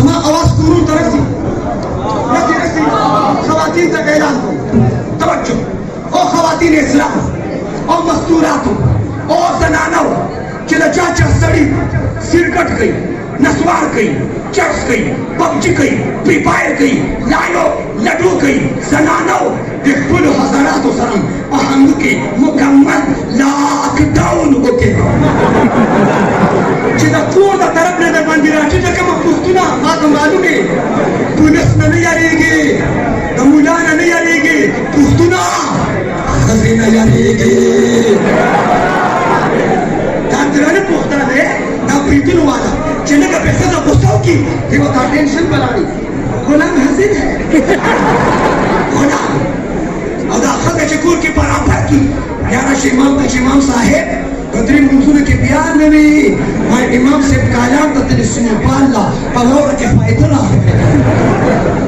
समा आवाज कुरूर तरफ थी नसी नसी खवातीन तक ऐलान को तवज्जो ओ खवातीन इस्लाम ओ मस्तूरातों ओ जनानों कि चाचा सड़ी सिरकट गई नस्वार गई चर्च गई पबजी गई फ्री फायर गई लाइनो लड्डू गई जनानो बिल्कुल हजारातों सरम पहंग के मुकम्मल लॉकडाउन होके जिधर कोई दा तरफ ने दर मंदिरा जिधर कम पुस्तुना माँ मालूम है पुलिस न नहीं आएगी दमुला न नहीं आएगी पुस्तुना खजीना आएगी दांतराने पुस्ता ने ना प्रीति नुवाला चने का पैसा ना पुस्ताओ की ये वो का टेंशन बनानी गुलाम हसीन है गुलाम और आखिर के चकूर की बराबर की यारा इमाम साहेब बद्री मंसूर के प्यार में भी मैं इमाम से कायाम तक तेरे सुने पाला पलोर के फायदे ना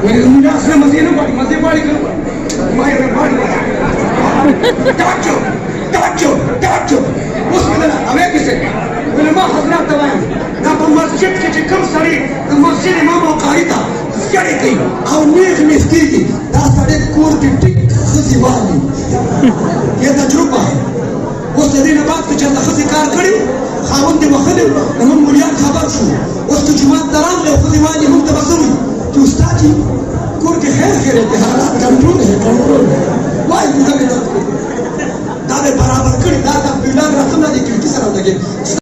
मेरे उम्मीद से मज़े पाड़ी करूँ मैं ताचो उसमें ना हमें किसे उलमा हज़रात तवाएं ना मस्जिद के जिक्र सरी ना मस्जिद इमाम और कारिता सड़ी गई और नीच मिस्की की ना सड़े कोर की टिक खजीवाली ये तजुर्बा है उस दिन बाद के चंद खजी कार करी खावन दे वखले हम मुलियान खबर शु उस की जुमात दराम ले खजीवाली हम तबसुरी कि उस्ताद जी कोर के खैर के हालात कंट्रोल है वाई मुझे दावे बराबर करी दादा बिलाग रखना दी किसी तरह लगे